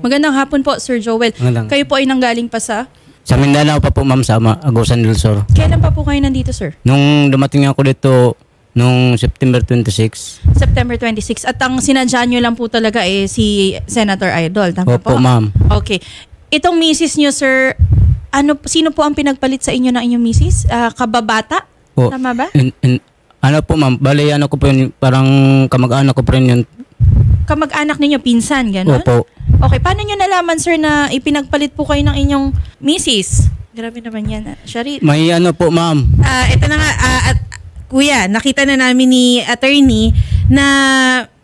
Magandang hapon po, Sir Joel. Magandang. Kayo po ay nanggaling pa sa Mindanao pa po, ma'am, sa Agusan del Sur. Kailan pa po kayo nandito, sir? Nung dumating ako dito, nung September 26. September 26. At ang sinadya nyo lang po talaga si Senator Idol. Tama Opo, po? ma'am. Okay. Itong misis nyo, sir, sino po ang pinagpalit sa inyo ng inyong misis? Kababata? Po. Tama ba? Ano po, ma'am, bali ano ko po yun, parang kamag-anak ko po rin yun. Kamag-anak ninyo, pinsan, gano'n? Opo. Okay, paano nyo nalaman, sir, na ipinagpalit po kayo ng inyong misis? Grabe naman yan. Shari. May ano po, ma'am. Ito na nga, kuya, nakita na namin ni attorney na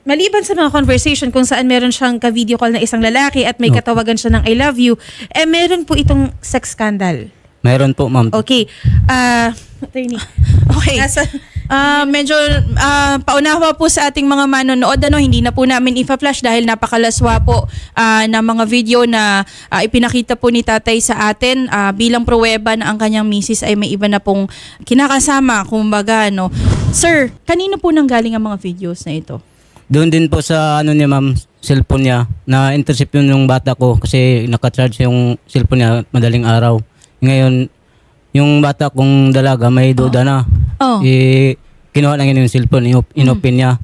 maliban sa mga conversation kung saan meron siyang ka-video call na isang lalaki at may katawagan siya ng I love you, meron po itong sex scandal. Mayroon po, ma'am. Okay. Attorney. Okay. Medyo paunawa po sa ating mga manonood, hindi na po namin ipa-flash dahil napakalaswa po na mga video na ipinakita po ni tatay sa atin bilang pruweba na ang kanyang misis ay may iba na pong kinakasama, kumbaga, no. Sir, kanino po nanggaling ang mga videos na ito? Doon din po sa niya, ma'am, cellphone niya. Na-intercept yun yung bata ko kasi nakacharge yung cellphone niya madaling araw. Ngayon, yung bata kong dalaga may duda na. Kinuha lang yun yung cellphone, inopen niya.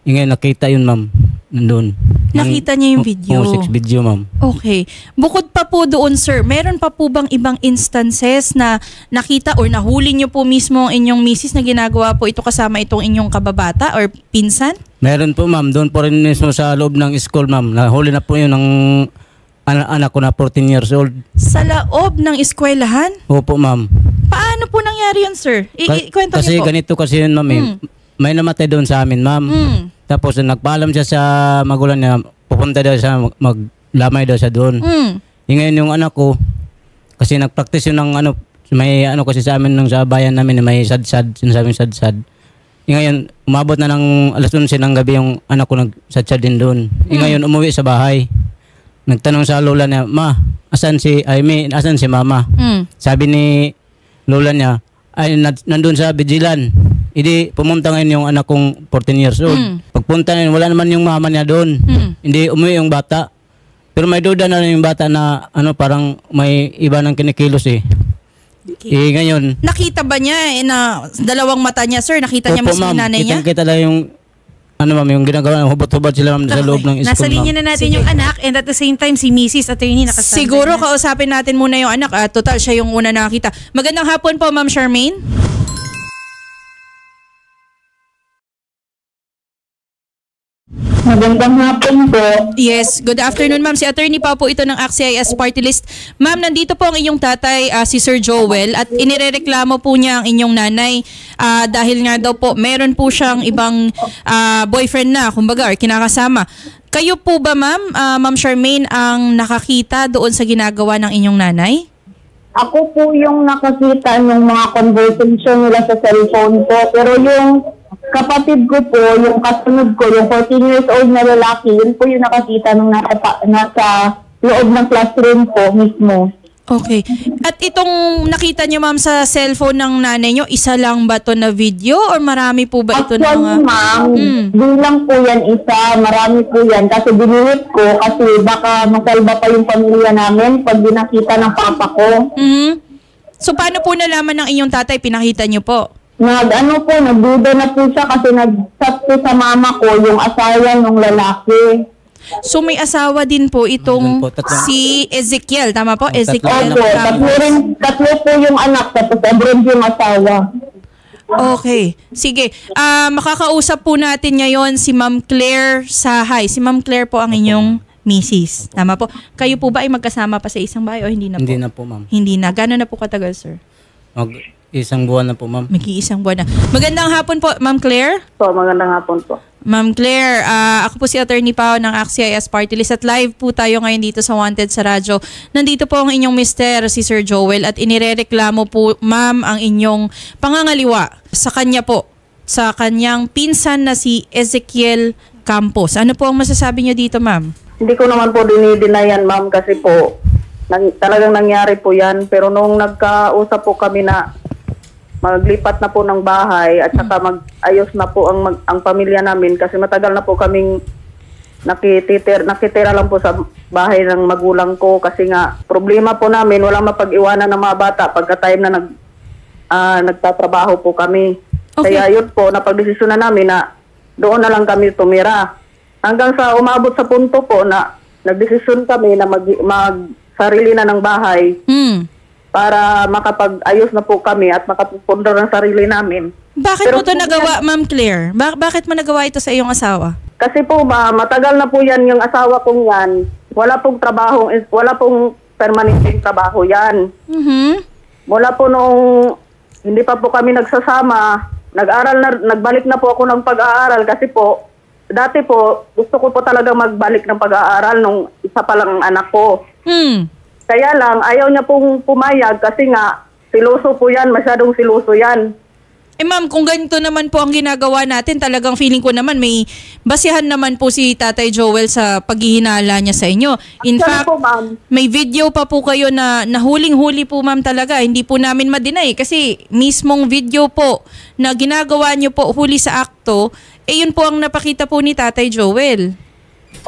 Ngayon, nakita yun, ma'am, nandun. Nakita niya yung video? Oo, 6 video, ma'am. Okay. Bukod pa po doon, sir, meron pa po bang ibang instances na nakita or nahuli niyo po mismo ang inyong misis na ginagawa po ito kasama itong inyong kababata or pinsan? Meron po, ma'am. Doon po rin mismo sa loob ng school, ma'am. Nahuli na po yun ng anak ko na 14 years old. Sa loob ng eskwelahan? Opo, ma'am. Paano po nangyari yun, sir? Ikwento niyo po. Kasi ganito kasi yun, ma'am. May namatay doon sa amin, ma'am. Tapos nagpaalam siya sa magulang niya, pupunta daw siya, maglamay daw siya doon. Ngayon yung anak ko, kasi nagpractice yun ng may kasi sa amin nung sa bayan namin, may sad-sad, sinasabing sad-sad. Ngayon, umabot na ng alas 11 ng gabi yung anak ko nag-sad-sad din doon. Ngayon, umuwi sa bahay. Nagtanong sa lola niya, ma, asan si mama? Sabi ni lola niya, ay nandun sa Bijilan. Hindi, pumunta ngayon yung anak kong 14 years old. Pagpunta na yun, wala naman yung mama niya doon. Hindi umuwi yung bata. Pero may duda na rin yung bata na parang may iba ng kinikilos eh. Ngayon. Nakita ba niya na dalawang mata niya, sir? Nakita niya mismo yung nanay niya? Kita lang yung ma'am, yung ginagawa, hubot-hubot sila, ma'am, sa loob ng school, nasa linya na natin yung anak and at the same time si Mrs. Attorney nakastanda. Siguro kausapin natin muna yung anak. Total, siya yung una nakita. Magandang hapon po, Ma'am Charmaine. Magandang hapon po. Yes, good afternoon, ma'am. Si attorney pa po ito ng ACT-CIS Party List. Ma'am, nandito po ang inyong tatay, si Sir Joel, at inirereklamo po niya ang inyong nanay dahil nga daw po meron po siyang ibang boyfriend na, kumbaga, or kinakasama. Kayo po ba, ma'am, Ma'am Charmaine, ang nakakita doon sa ginagawa ng inyong nanay? Ako po yung nakakita ng mga conversation nila sa cellphone po. Pero yung kapatid ko po, yung kasunod ko, yung 14 years old na lalaki, yun po yung nakakita nung nasa loob ng classroom po mismo. Okay. At itong nakita niyo, ma'am, sa cellphone ng nanay niyo, isa lang ba to na video or marami po ba ito na mga... ma'am, bilang po yan isa, marami po yan. Kasi dinilit ko kasi baka masalba pa yung pamilya namin pag dinakita ng papa ko. So paano po nalaman ng inyong tatay, pinakita niyo po? Nagduda na po siya kasi nag-chat po sa mama ko yung asawa ng lalaki. So may asawa din po itong si Ezekiel, tama po? Ezekiel. Opo, tatlo po yung anak, tapos abroad yung asawa. Okay. Sige. Makakausap po natin ngayon si Ma'am Claire Sahay. Si Ma'am Claire po ang inyong misis. Tama po? Kayo po ba ay magkasama pa sa isang bahay o hindi na po? Hindi na po, ma'am. Hindi na. Gano'n na po katagal, sir? Isang buwan na po, ma'am. Mag-iisang buwan na. Magandang hapon po, Ma'am Claire. Magandang hapon po. Ma'am Claire, ako po si Attorney Pao ng ACT-CIS Party List at live po tayo ngayon dito sa Wanted sa Radyo. Nandito po ang inyong mister, si Sir Joel, at inirereklamo po, ma'am, ang inyong pangangaliwa sa kanya po, sa kanyang pinsan na si Ezekiel Campos. Ano po ang masasabi niyo dito, ma'am? Hindi ko naman po dinidinayan, ma'am, kasi po talagang nangyari po yan. Pero nung nagkausap po kami na maglipat na po ng bahay at saka mag-ayos na po ang pamilya namin kasi matagal na po kaming nakitira lang po sa bahay ng magulang ko kasi nga problema po namin, walang mapag-iwanan ng mga bata pagka time na nagtatrabaho po kami. Okay. Kaya yun po, napagdesisyonan namin na doon na lang kami tumira. Hanggang sa umabot sa punto po na nagdesisyon kami na mag-sarili na ng bahay para makapag-ayos na po kami at makapagpundar ng sarili namin. Bakit mo ito nagawa, Ma'am Claire? Bakit mo nagawa ito sa iyong asawa? Kasi po matagal na po yan yung asawa kong yan. Wala pong trabaho, wala pong permanenteng trabaho yan. Mula po nung hindi pa po kami nagsasama, nagbalik na po ako ng pag-aaral kasi po, dati po, gusto ko po talaga magbalik ng pag-aaral nung isa pa lang ang anak ko. Kaya lang, ayaw niya pong pumayag kasi nga, siluso po yan, masyadong siluso yan. Ma'am, kung ganito naman po ang ginagawa natin, talagang feeling ko naman may basihan naman po si Tatay Joel sa paghihinala niya sa inyo. In fact, po, ma'am, may video pa po kayo na nahuling-huli po, ma'am, talaga. Hindi po namin ma-deny kasi mismong video po na ginagawa niyo po huli sa akto, yun po ang napakita po ni Tatay Joel.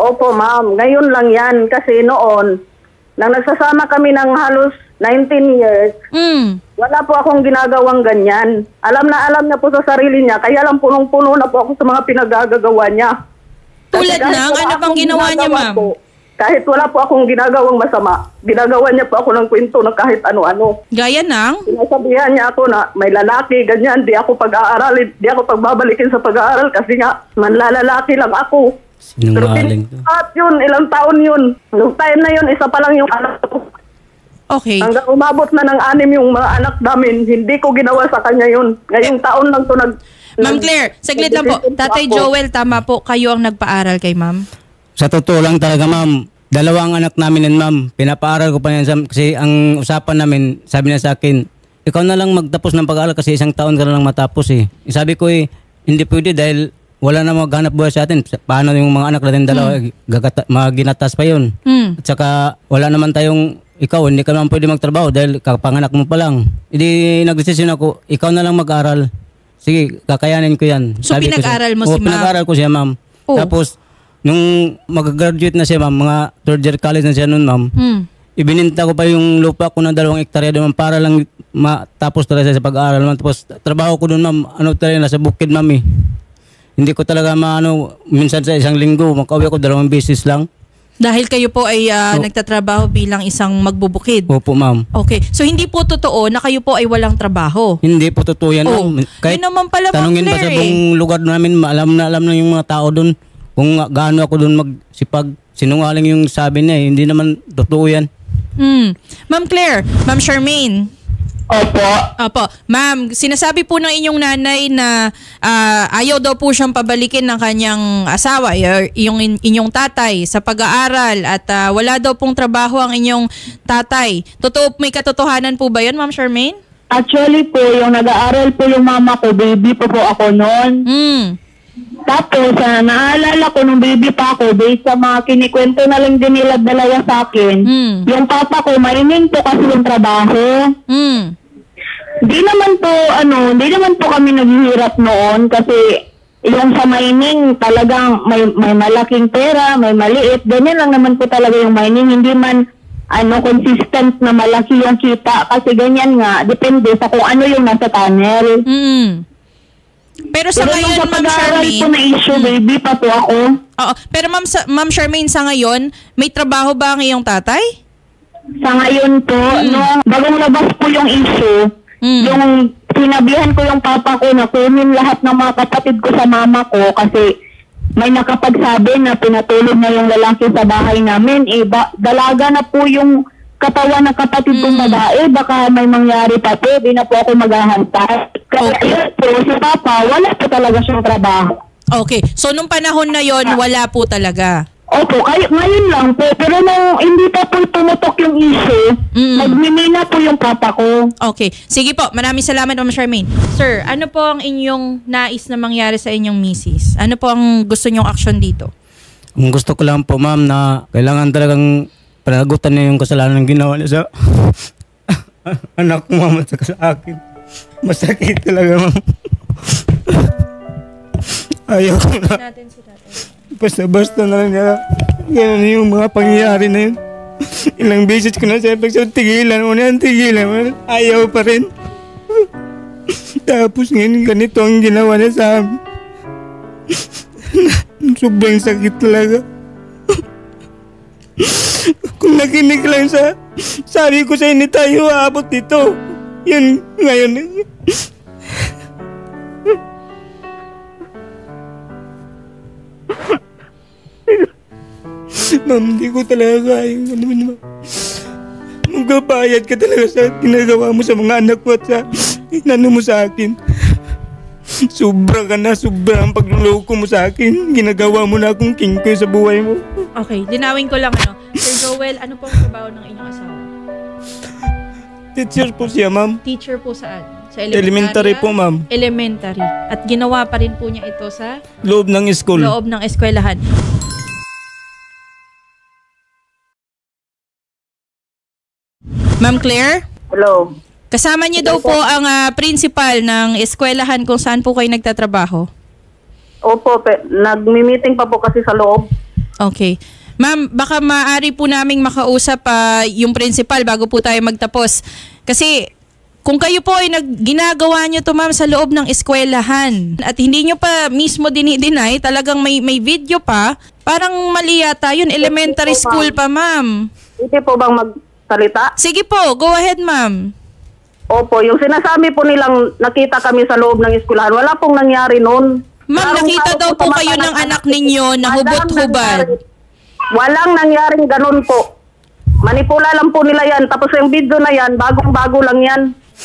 Opo, ma'am. Ngayon lang yan kasi noon, nang nagsasama kami ng halos 19 years, wala po akong ginagawang ganyan. Alam niya po sa sarili niya, kaya lang punong-puno na po ako sa mga pinagagagawa niya. Tulad ng, ano bang ginawa niya, ma'am? Kahit wala po akong ginagawang masama, ginagawa niya po ako ng kwento ng kahit ano-ano. Gaya ng? Sinasabihan niya ako na may lalaki, ganyan, di ako pag-aaralin, di ako pagbabalikin sa pag-aaral kasi nga, manlalalaki lang ako. Sinungaling to. At yun, ilang taon yun. Nung time na yun, isa pa lang yung anak ko. Okay. Hanggang umabot na ng 6 yung mga anak namin, hindi ko ginawa sa kanya yun. Ngayong taon lang to Ma'am Claire, saglit lang po. Tatay Joel, tama po, kayo ang nagpaaral kay ma'am? Sa totoo lang talaga, ma'am. Dalawang anak namin yan, ma'am. Pinapaaral ko pa yan kasi ang usapan namin, sabi niya sa akin, ikaw na lang magtapos ng pag-aaral kasi isang taon ka na lang matapos eh. Sabi ko hindi pwede dahil wala na maghanap buhay sa atin. Paano yung mga anak natin dalawa, maginatas pa yun. At saka wala naman tayong, ikaw hindi ka naman pwede magtrabaho dahil kapanganak mo pa lang. Hindi nagdesisyon ako, ikaw na lang mag-aral. Sige, kakayanin ko yan. So pinag-aral mo si ma'am? Pinag-aral ko siya, ma'am. Tapos, nung mag-graduate na siya, ma'am, mga third year college na siya noon, ma'am, ibininta ko pa yung lupa ko na 2 hektarya doon, ma'am, para lang matapos talaga sa pag-aaral, ma'am. Tapos, trabaho ko doon, ma'am, talaga, nasa bukid, ma'am, eh. Hindi ko talaga minsan sa isang linggo, makauwi ako 2 beses lang. Dahil kayo po ay nagtatrabaho bilang isang magbubukid. Opo, ma'am. Okay. So, hindi po totoo na kayo po ay walang trabaho? Hindi po totoo yan, ma'am. Kahit yun naman pala, Ma'am tanungin pa sa Claire, buong lugar namin, alam na yung mga tao doon kung gaano ako doon magsipag. Sinungaling yung sabi niya, hindi naman totoo yan. Ma'am Claire, Ma'am Charmaine. Opo. Ma'am, sinasabi po ng inyong nanay na ayaw daw po siyang pabalikin ng kanyang asawa, yung inyong tatay sa pag-aaral at wala daw pong trabaho ang inyong tatay. May katotohanan po ba yun, Ma'am Charmaine? Actually po, yung nag-aaral po yung mama ko, baby po ako noon. Tapos, naalala ko nung baby pa ako, based sa mga kinikwento na lang din nila dalawa sa akin, yung papa ko, mainin po kasi yung trabaho. Di naman po kami naghihirap noon kasi yung sa mining talagang may malaking pera, may maliit, ganyan lang naman po talaga yung mining, hindi man consistent na malaki yung kita kasi ganyan nga, depende sa kung ano yung nasa tunnel. Pero sa ngayon, Ma'am Charmaine, po na issue, baby pa po ako. Oo, pero Ma'am Charmaine, sa ngayon, may trabaho ba ang iyong tatay? Sa ngayon po, nung bagong labas po yung issue, yung sinabihan ko yung papa ko na kunin lahat ng mga kapatid ko sa mama ko kasi may nakapagsabi na pinatulog na yung lalaki sa bahay namin. Dalaga na po yung katawan ng kapatid kong babae, baka may mangyari pa po, di na po ako maghahantay. Kaya yun po, si papa, wala po talaga siyang trabaho. Okay, so nung panahon na yon wala po talaga? Opo, ngayon lang po, pero nung hindi pa po tumutok yung issue, nagmimina po yung papa ko. Okay, sige po, maraming salamat, Ma'am Charmaine. Sir, ano po ang inyong nais na mangyari sa inyong misis? Ano po ang gusto nyong action dito? Ang gusto ko lang po, ma'am, na kailangan talagang panagutan niya yung kasalanan ng ginawa niya sa anak ko, ma'am, at sa akin. Masakit talaga, ma'am. Ayaw ko na. Basta-basta na lang niya. Ganun yung mga pangyayari na yun. Ilang beses ko na sabi sa tigilan mo na, tigilan mo na. Ayaw pa rin. Tapos ngayon ganito ang ginawa niya sa amin. Sobrang sakit talaga. Kung nakinig lang sa sabi ko sa hindi tayo aabot dito. Yun ngayon. Ma'am, hindi ko talaga kaya. Magbabayad ka talaga sa ginagawa mo sa mga anak ko at sa inano mo sa akin. Sobra ka na, sobra ang pagluloko mo sa akin. Ginagawa mo na akong king ko sa buhay mo. Okay, linawin ko lang Sir Joel, ano po ang trabaho ng inyong asawa? Teacher po siya, ma'am. Teacher po saan? Sa Elementary po, ma'am. Elementary. At ginawa pa rin po niya ito sa Loob ng school. loob ng eskwelahan. Ma'am Claire, Hello. kasama niyo daw po ang principal ng eskwelahan kung saan po kayo nagtatrabaho. Opo, nagmi-meeting pa po kasi sa loob. Okay. Ma'am, baka maaari po naming makausap yung principal bago po tayo magtapos. Kasi kung kayo po ay ginagawa nyo to ma'am sa loob ng eskwelahan at hindi nyo pa mismo dinideny, talagang may video pa, parang mali yata yun. Elementary school pa ma'am. Hindi po bang magsalita? Sige po, go ahead ma'am. Opo, yung sinasabi po nilang nakita kami sa loob ng eskwelahan, wala pong nangyari noon. Ma'am, nakita daw po kayo ng anak ninyo na hubot-hubad. Walang nangyaring ganun po. Manipula lang po nila yan. Tapos yung video na yan, bagong-bago lang yan.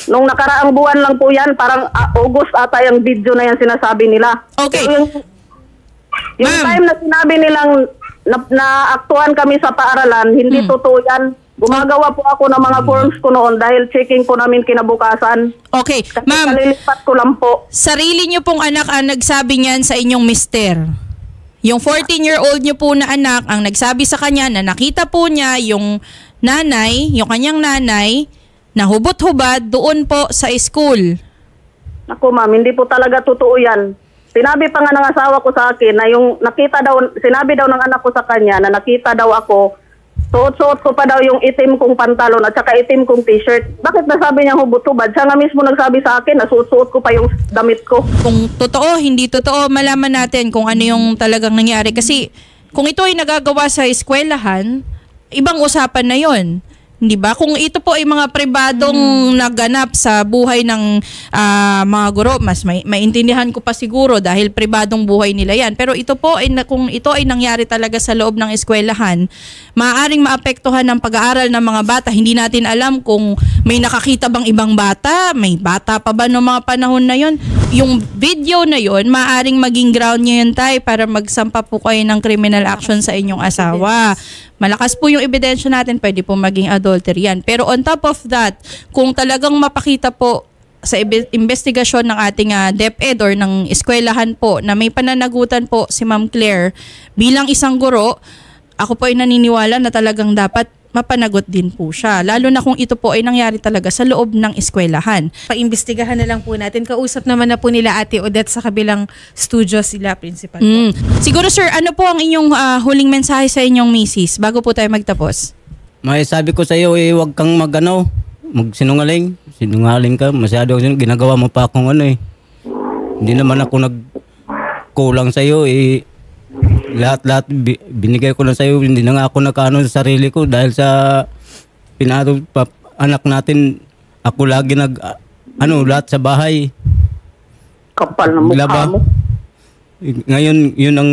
Nung nakaraang buwan lang po yan, parang August ata yung video na yan sinasabi nila. Okay. Yung time na sinabi nilang na-aktuhan kami sa paaralan, hindi totoo yan. Gumagawa po ako ng mga forms ko noon dahil checking po namin kinabukasan. Okay, Kasi ma'am, kalilipat ko lang po. sarili niyo pong anak ang nagsabi niyan sa inyong mister. Yung 14-year-old niyo po na anak ang nagsabi sa kanya na nakita po niya yung nanay, yung kanyang nanay, na hubot-hubad doon po sa school. Naku ma'am, hindi po talaga totoo yan. Sinabi pa nga ng asawa ko sa akin na yung nakita daw, sinabi daw ng anak ko sa kanya na nakita daw ako, suot-suot ko pa daw yung itim kong pantalon at saka itim kong t-shirt. Bakit nasabi niya hubot-hubad? Siya nga mismo nagsabi sa akin na suot-suot ko pa yung damit ko. Kung totoo, hindi totoo, malaman natin kung ano yung talagang nangyari. Kasi kung ito ay nagagawa sa eskwelahan, ibang usapan na yon. Hindi ba? Kung ito po ay mga pribadong naganap sa buhay ng mga guro, mas maintindihan ko pa siguro dahil pribadong buhay nila yan. Pero ito po, kung ito ay nangyari talaga sa loob ng eskwelahan, maaaring maapektuhan ng pag-aaral ng mga bata. Hindi natin alam kung may nakakita bang ibang bata, may bata pa ba noong mga panahon na yon. Yung video na yon, maaaring maging ground nyo yun tayo para magsampa po kayo ng criminal action sa inyong asawa. Malakas po yung ebidensya natin, pwede po maging adultery yan. Pero on top of that, kung talagang mapakita po sa investigasyon ng ating DepEd or ng eskwelahan po na may pananagutan po si Ma'am Claire bilang isang guro, ako po ay naniniwala na talagang dapat mapanagot din po siya. Lalo na kung ito po ay nangyari talaga sa loob ng eskwelahan. Paimbestigahan na lang po natin. Kausap naman na po nila Ate Odette sa kabilang studio sila, principal po. Siguro sir, ano po ang inyong huling mensahe sa inyong misis bago po tayo magtapos? May sabi ko sa iyo, huwag kang magsinungaling. Sinungaling ka, masyado ginagawa mo pa akong Hindi naman ako nagkulang sa iyo, lahat binigay ko na sa iyo, hindi na nga ako nakaano sa sarili ko dahil sa anak natin, ako lagi lahat sa bahay. Kapal na mukha mo. Ngayon, yun ang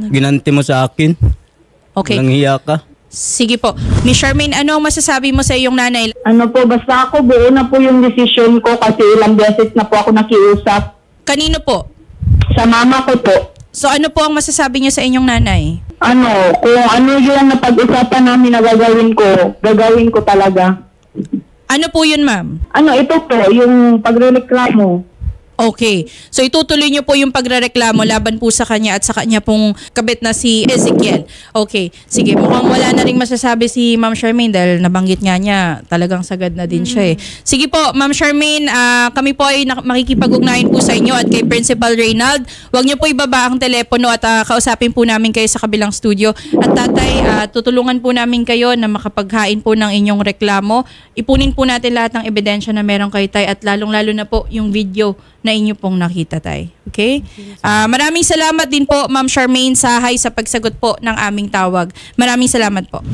ginanti mo sa akin. Okay. Walang hiya ka. Sige po. Miss Charmaine, ano ang masasabi mo sa iyong nanay? Ano po, basta ako buo na po yung decision ko kasi ilang beses na po ako nakiusap. Kanino po? Sa mama ko po. So ano po ang masasabi niyo sa inyong nanay? Kung ano yung napag-usapan namin na gagawin ko talaga. Ano po yun, ma'am? Ito po, yung pagrereklamo. Okay. So itutuloy niyo po yung pagrereklamo laban po sa kanya at sa kanya pong kabit na si Ezekiel. Okay. Sige, mukhang wala na ring masasabi si Ma'am Charmaine dahil nabanggit nga niya, talagang sagad na din siya eh. Sige po, Ma'am Charmaine, kami po ay makikipag-ugnayan po sa inyo at kay Principal Reynald. Huwag niyo po ibaba ang telepono at kausapin po namin kayo sa kabilang studio. At tatay, tutulungan po namin kayo na makapaghain po ng inyong reklamo. Ipunin po natin lahat ng ebidensya na meron kay tay at lalong-lalo na po yung video na inyo pong nakita, tay. Okay? Maraming salamat din po, Ma'am Charmaine Sahay, sa pagsagot po ng aming tawag. Maraming salamat po.